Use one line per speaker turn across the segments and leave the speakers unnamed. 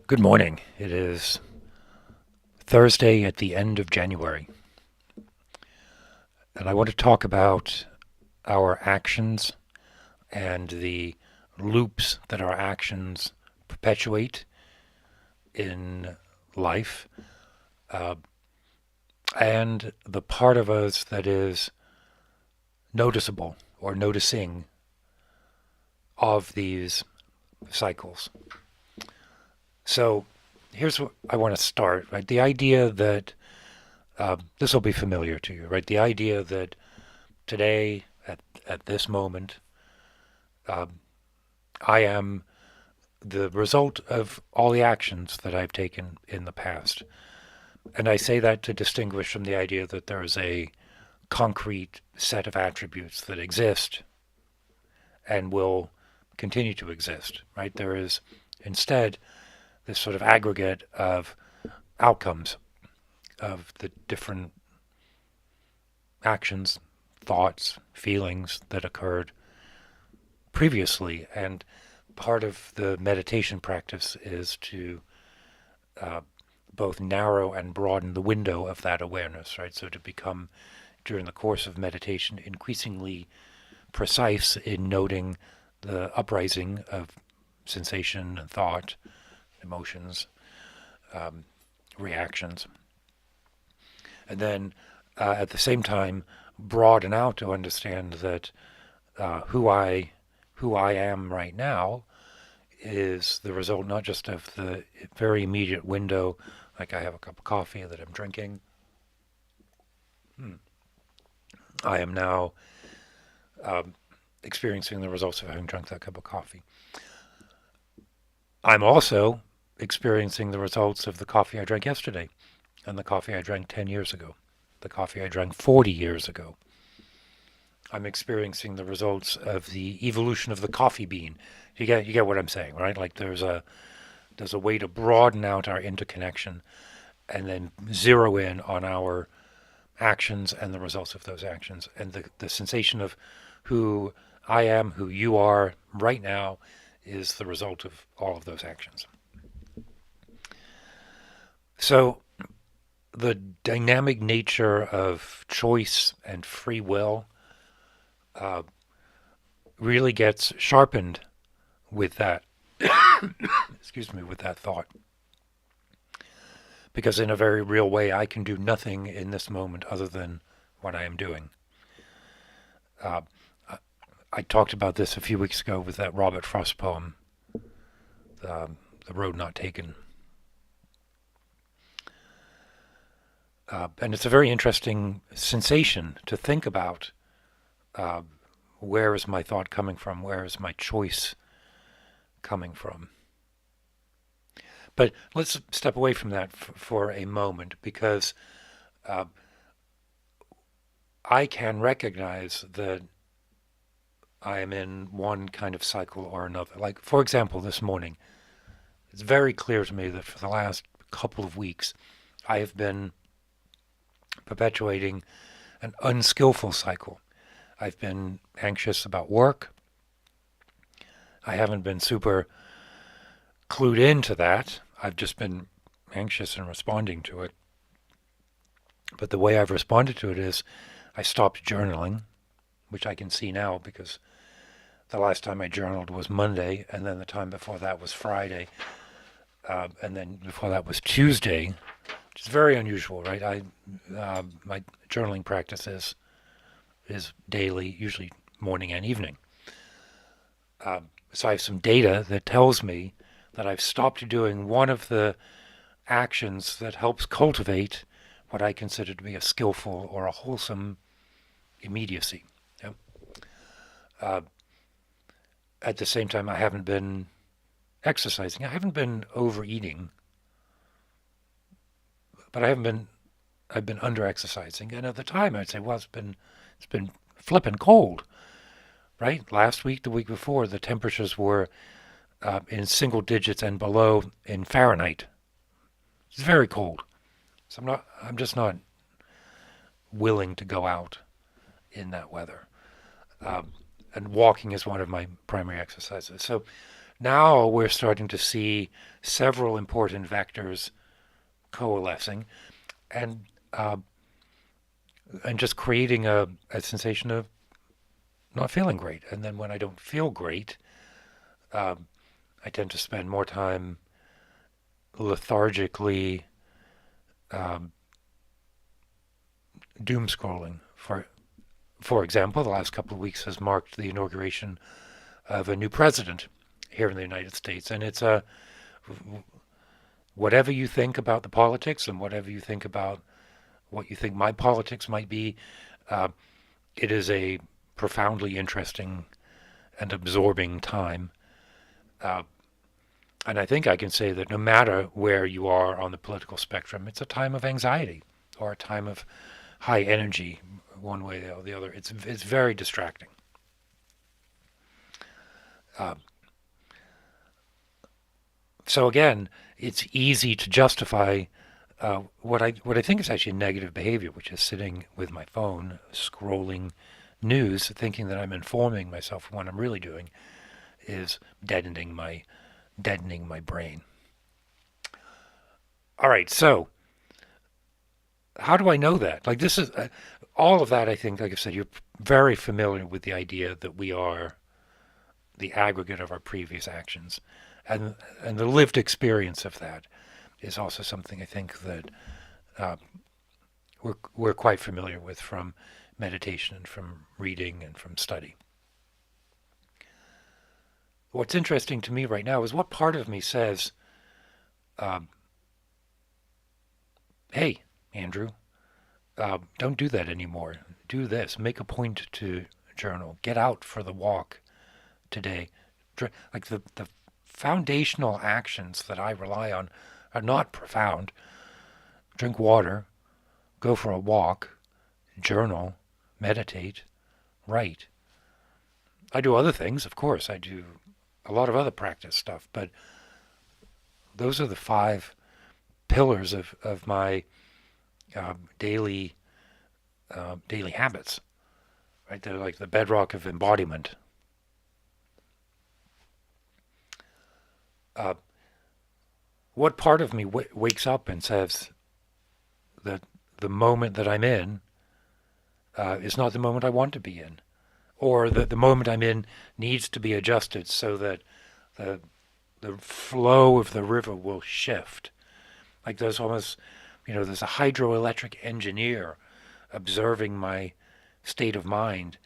Good morning. It is Thursday at the end of January, and I want to talk about our actions and the loops that our actions perpetuate in life, uh, and the part of us that is noticeable or noticing of these cycles. So here's what I want to start, right? The idea that this will be familiar to you, right? The idea that today, at this moment, um, I am the result of all the actions that I've taken in the past. And I say that to distinguish from the idea that there is a concrete set of attributes that exist and will continue to exist, right? There is instead this sort of aggregate of outcomes of the different actions, thoughts, feelings that occurred previously. And part of the meditation practice is to uh, both narrow and broaden the window of that awareness, right? So to become, during the course of meditation, increasingly precise in noting the uprising of sensation and thought, emotions, um, reactions. And then at the same time, broaden out to understand that who I am right now is the result not just of the very immediate window, like I have a cup of coffee that I'm drinking. I am now experiencing the results of having drunk that cup of coffee. I'm also experiencing the results of the coffee I drank yesterday, and the coffee I drank 10 years ago, the coffee I drank 40 years ago. I'm experiencing the results of the evolution of the coffee bean. You get what I'm saying, right? Like there's a way to broaden out our interconnection and then zero in on our actions and the results of those actions. And the sensation of who I am, who you are right now, is the result of all of those actions. So the dynamic nature of choice and free will uh, really gets sharpened with that, excuse me, with that thought. Because in a very real way, I can do nothing in this moment other than what I am doing. Uh, I talked about this a few weeks ago with that Robert Frost poem, The Road Not Taken. And it's a very interesting sensation to think about uh, where is my thought coming from? Where is my choice coming from? But let's step away from that for a moment, because uh, I can recognize that I am in one kind of cycle or another. Like, for example, this morning, it's very clear to me that for the last couple of weeks, I have been perpetuating an unskillful cycle. I've been anxious about work. I haven't been super clued into that. I've just been anxious and responding to it. But the way I've responded to it is I stopped journaling, which I can see now because the last time I journaled was Monday, and then the time before that was Friday, and then before that was Tuesday, which is very unusual, right? My journaling practice is daily, usually morning and evening. So I have some data that tells me that I've stopped doing one of the actions that helps cultivate what I consider to be a skillful or a wholesome immediacy. Yeah? Uh, at the same time, I haven't been exercising. I haven't been overeating, but I've been under exercising. And at the time, I'd say, well, it's been flipping cold, right? Last week, the week before, the temperatures were in single digits and below in Fahrenheit. It's very cold. So I'm just not willing to go out in that weather. And walking is one of my primary exercises. So Now we're starting to see several important vectors coalescing and uh, and just creating a sensation of not feeling great. And then when I don't feel great, um, I tend to spend more time lethargically um, doom scrolling. For example, the last couple of weeks has marked the inauguration of a new president here in the United States, and it's a whatever you think about the politics and whatever you think about what you think my politics might be, uh, it is a profoundly interesting and absorbing time. Uh, and I think I can say that no matter where you are on the political spectrum, it's a time of anxiety or a time of high energy, one way or the other. It's very distracting. Uh, so again, it's easy to justify what I think is actually negative behavior, which is sitting with my phone, scrolling news, thinking that I'm informing myself. What I'm really doing is deadening my brain. All right, so how do I know that? Like this is all of that. I think, like I said, you're very familiar with the idea that we are the aggregate of our previous actions, and the lived experience of that is also something I think that uh, we're quite familiar with from meditation and from reading and from study. What's interesting to me right now is what part of me says, um, "Hey, Andrew, don't do that anymore. Do this. Make a point to journal. Get out for the walk today." Like the foundational actions that I rely on are not profound. Drink water, go for a walk, journal, meditate, write. I do other things, of course. I do a lot of other practice stuff, but those are the five pillars of my daily daily habits. Right? They're like the bedrock of embodiment. Uh, what part of me wakes up and says that the moment that I'm in is not the moment I want to be in, or that the moment I'm in needs to be adjusted so that the the flow of the river will shift. Like there's almost, there's a hydroelectric engineer observing my state of mind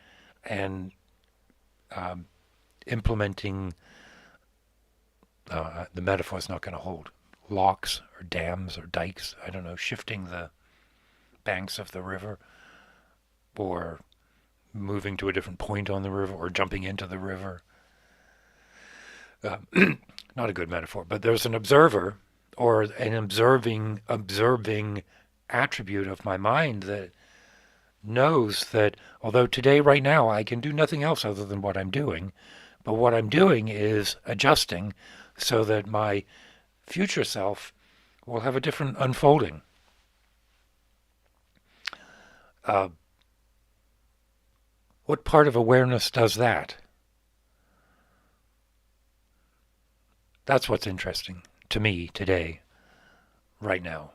and um, implementing. The metaphor is not going to hold. Locks or dams or dikes. I don't know, shifting the banks of the river, or moving to a different point on the river, or jumping into the river. Uh, Not a good metaphor, but there's an observer or an observing attribute of my mind that knows that although today, right now, I can do nothing else other than what I'm doing, but what I'm doing is adjusting so that my future self will have a different unfolding. Uh, what part of awareness does that? That's what's interesting to me today, right now.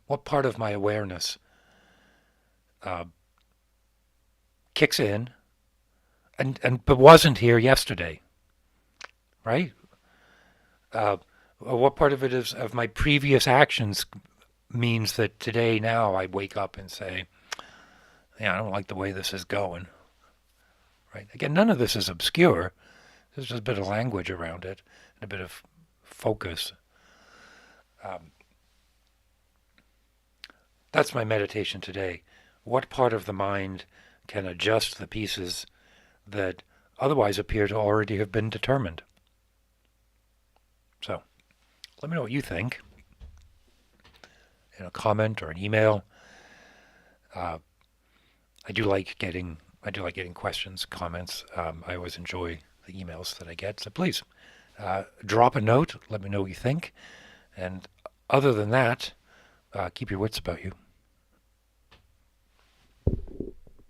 What part of my awareness uh, kicks in and but wasn't here yesterday, right? Uh, what part of it is of my previous actions means that today now I wake up and say, yeah, I don't like the way this is going, right? Again, none of this is obscure. There's just a bit of language around it and a bit of focus. Um, that's my meditation today. What part of the mind can adjust the pieces that otherwise appear to already have been determined? So, let me know what you think in a comment or an email. Uh, I do like getting questions, comments. I always enjoy the emails that I get. So please drop a note. Let me know what you think. And other than that, keep your wits about you.